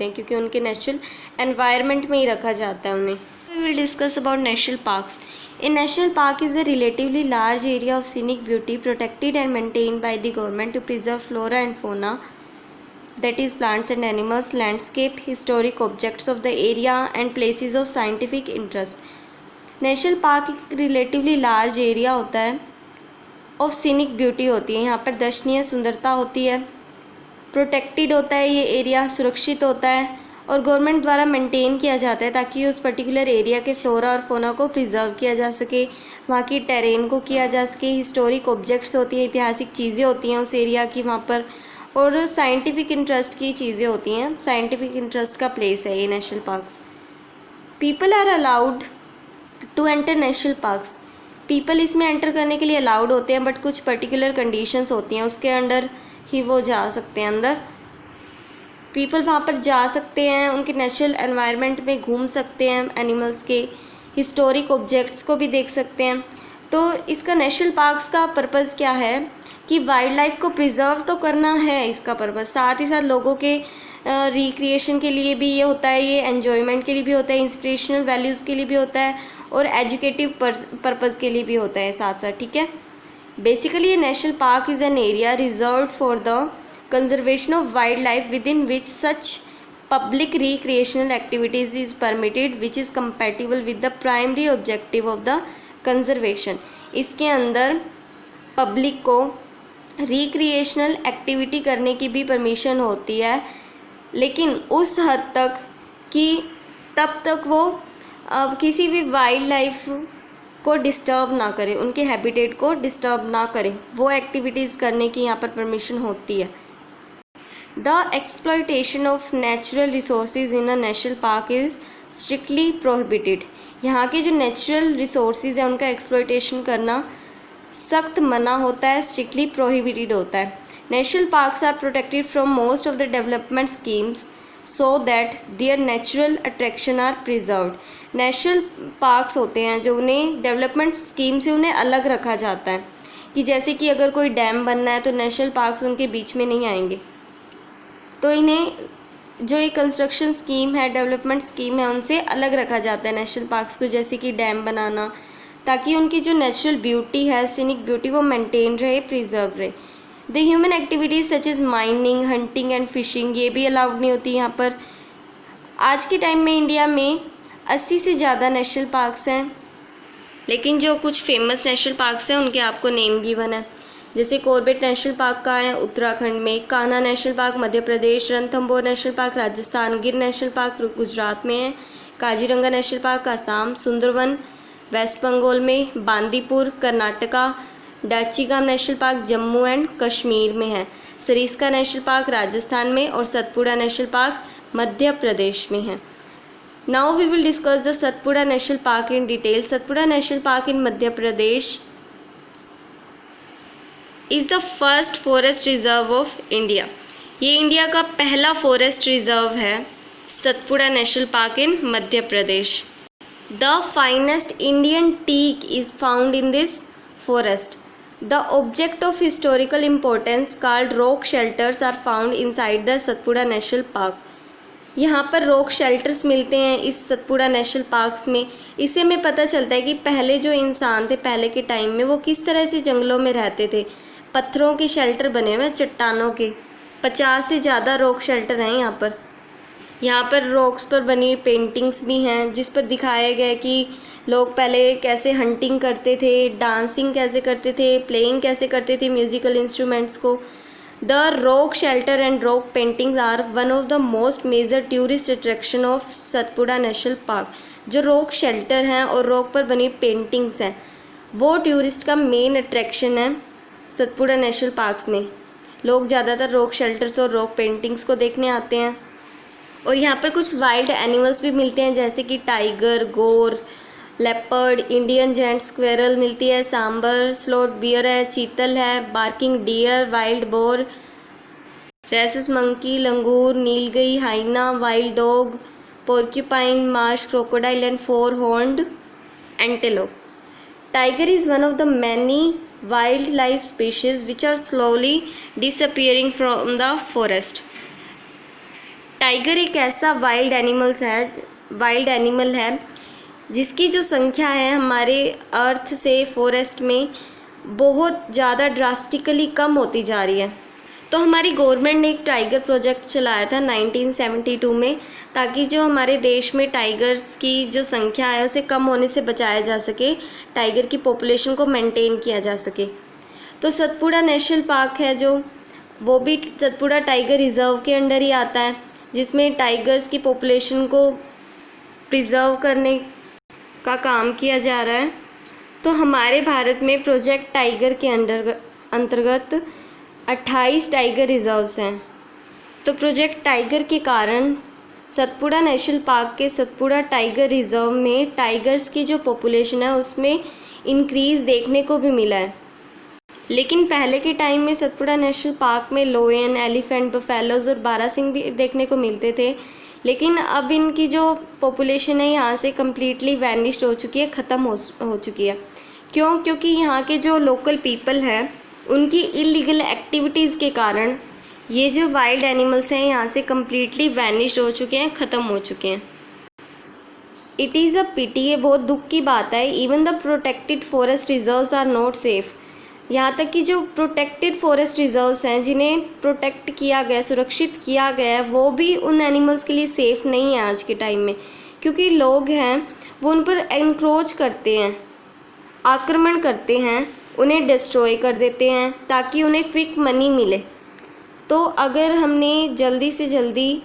होते हैं क्योंकि उनके नेचुरल एनवायरनमेंट में ही रखा जाता है उन्हें। We will discuss about national parks. A national park is a relatively large area of scenic beauty protected and maintained by the government to preserve flora and fauna, that is plants and animals, landscape, historic objects of the area and places of scientific interest. National park एक relatively large area होता है, of scenic beauty होती है, यहाँ पर दर्शनीय सुंदरता होती है, प्रोटेक्टेड होता है ये एरिया, सुरक्षित होता है और गवर्नमेंट द्वारा मेंटेन किया जाता है ताकि उस पर्टिकुलर एरिया के फ्लोरा और फोना को प्रिजर्व किया जा सके, वहाँ की टेरेन को किया जा सके, हिस्टोरिक ऑब्जेक्ट्स होती हैं, ऐतिहासिक चीज़ें होती हैं उस एरिया की वहाँ पर, और साइंटिफिक इंटरेस्ट की चीज़ें होती हैं, साइंटिफिक इंटरेस्ट का प्लेस है ये national parks. People are allowed to enter national parks. People इसमें एंटर करने के लिए अलाउड होते हैं बट कुछ पर्टिकुलर कंडीशंस होती हैं, उसके अंडर ही वो जा सकते हैं अंदर। पीपल वहाँ पर जा सकते हैं, उनके नेचुरल एनवायरनमेंट में घूम सकते हैं, एनिमल्स के हिस्टोरिक ऑब्जेक्ट्स को भी देख सकते हैं। तो इसका नेशनल पार्क्स का पर्पज़ क्या है कि वाइल्ड लाइफ को प्रिजर्व तो करना है इसका पर्पज़, साथ ही साथ लोगों के रिक्रिएशन के लिए भी ये होता है, ये एन्जॉयमेंट के लिए भी होता है, इंस्पिरेशनल वैल्यूज़ के लिए भी होता है और एजुकेटिव पर्पज़ के लिए भी होता है साथ साथ। ठीक है, बेसिकली ये national park is an area reserved for the conservation of wildlife within which such public recreational activities is permitted which is compatible with the primary objective of the conservation। इसके अंदर पब्लिक को recreational activity करने की भी permission होती है, लेकिन उस हद तक कि तब तक वो किसी भी वाइल्ड लाइफ को डिस्टर्ब ना करे, उनके हैबिटेट को डिस्टर्ब ना करे, वो एक्टिविटीज़ करने की यहाँ पर परमिशन होती है। The exploitation of natural resources in a national park is strictly prohibited। यहाँ के जो नेचुरल रिसोर्सेज है उनका एक्सप्लॉयटेशन करना सख्त मना होता है, स्ट्रिक्टली प्रोहिबिटेड होता है। National parks are protected from most of the development schemes so that their natural attraction are preserved. National parks होते हैं जो उन्हें डेवलपमेंट स्कीम से उन्हें अलग रखा जाता है, कि जैसे कि अगर कोई डैम बनना है तो नेशनल पार्क्स उनके बीच में नहीं आएंगे, तो इन्हें जो एक कंस्ट्रक्शन स्कीम है, डेवलपमेंट स्कीम है, उनसे अलग रखा जाता है नेशनल पार्क्स को, जैसे कि डैम बनाना, ताकि उनकी जो नेचुरल ब्यूटी है, सीनिक ब्यूटी, वो मेंटेन रहे, प्रिजर्व रहे। The human activities such is mining, hunting and fishing, ये भी अलाउड नहीं होती यहाँ पर। आज के टाइम में इंडिया में 80 से ज़्यादा नेशनल पार्क्स हैं, लेकिन जो कुछ फेमस नेशनल पार्क्स हैं उनके आपको नेम गिवन है, जैसे कॉर्बेट नेशनल पार्क का है उत्तराखंड में, Kanha national park Madhya Pradesh, Ranthambore national park Rajasthan, Gir national park Gujarat में है, Kaziranga national park Assam, Sundarban west Bengal में, Bandipur Karnataka, Dachigam national park Jammu and Kashmir में है, सरिस्का नेशनल पार्क राजस्थान में और सतपुड़ा नेशनल पार्क मध्य प्रदेश में है। Now we will discuss the Satpura national park in detail. Satpura national park in Madhya Pradesh is the first forest reserve of India. ये इंडिया का पहला फॉरेस्ट रिजर्व है, Satpura national park in Madhya Pradesh. The finest Indian teak is found in this forest. The object of historical importance called rock shelters are found inside the Satpura national park. यहाँ पर rock shelters मिलते हैं इस Satpura national parks में। इससे हमें पता चलता है कि पहले जो इंसान थे पहले के टाइम में वो किस तरह से जंगलों में रहते थे। पत्थरों के शेल्टर बने हुए हैं, चट्टानों के, 50 से ज़्यादा रॉक शेल्टर हैं यहाँ पर। यहाँ पर रॉक्स पर बनी हुई पेंटिंग्स भी हैं जिस पर दिखाया गया है कि लोग पहले कैसे हंटिंग करते थे, डांसिंग कैसे करते थे, प्लेइंग कैसे करते थे म्यूज़िकल इंस्ट्रूमेंट्स को। The rock shelter and rock paintings are one of the most major tourist attraction of Satpura national park. जो रॉक शेल्टर हैं और रॉक पर बनी पेंटिंग्स हैं वो टूरिस्ट का मेन अट्रैक्शन है सतपुड़ा नेशनल पार्क्स में। लोग ज़्यादातर रॉक शेल्टर्स और रॉक पेंटिंग्स को देखने आते हैं। और यहाँ पर कुछ वाइल्ड एनिमल्स भी मिलते हैं जैसे कि टाइगर, गोर, लेपर्ड, इंडियन जेंट स्क्वेरल मिलती है, सांबर, स्लोथ बियर है, चीतल है, barking deer, wild boar, rhesus monkey, langur, nilgai, hyena, wild dog, porcupine, marsh crocodile and 4 horned antelope. Tiger is one of the many wildlife species which are slowly disappearing from the forest. Tiger एक ऐसा wild animal है जिसकी जो संख्या है हमारे अर्थ से forest में बहुत ज़्यादा ड्रास्टिकली कम होती जा रही है। तो हमारी गवर्नमेंट ने एक टाइगर प्रोजेक्ट चलाया था 1972 में, ताकि जो हमारे देश में टाइगर्स की जो संख्या है उसे कम होने से बचाया जा सके, टाइगर की पॉपुलेशन को मेंटेन किया जा सके। तो सतपुड़ा नेशनल पार्क है जो, वो भी सतपुड़ा टाइगर रिजर्व के अंडर ही आता है, जिसमें टाइगर्स की पॉपुलेशन को प्रिजर्व करने का काम किया जा रहा है। तो हमारे भारत में प्रोजेक्ट टाइगर के अंतर्गत 28 टाइगर रिजर्व्स हैं। तो प्रोजेक्ट टाइगर के कारण सतपुड़ा नेशनल पार्क के सतपुड़ा टाइगर रिजर्व में टाइगर्स की जो पॉपुलेशन है उसमें इंक्रीज़ देखने को भी मिला है। लेकिन पहले के टाइम में सतपुड़ा नेशनल पार्क में लोयन, एलिफेंट, बफेलोज और बारहसिंग भी देखने को मिलते थे, लेकिन अब इनकी जो पॉपुलेशन है यहाँ से कम्प्लीटली वैनिश्ड हो चुकी है, ख़त्म हो चुकी है। क्यों? क्योंकि यहाँ के जो लोकल पीपल हैं उनकी इलीगल एक्टिविटीज़ के कारण ये जो वाइल्ड एनिमल्स हैं यहाँ से कम्प्लीटली वैनिश्ड हो चुके हैं, ख़त्म हो चुके हैं। इट इज़ अ पिटी, ये बहुत दुख की बात है। Even the protected forest reserves are not safe. यहाँ तक कि जो प्रोटेक्टेड फॉरेस्ट रिजर्व्स हैं, जिन्हें प्रोटेक्ट किया गया, सुरक्षित किया गया है, वो भी उन एनिमल्स के लिए सेफ़ नहीं है आज के टाइम में, क्योंकि लोग हैं वो उन पर एनक्रोच करते हैं, आक्रमण करते हैं, उन्हें डिस्ट्रॉय कर देते हैं ताकि उन्हें क्विक मनी मिले। तो अगर हमने जल्दी से जल्दी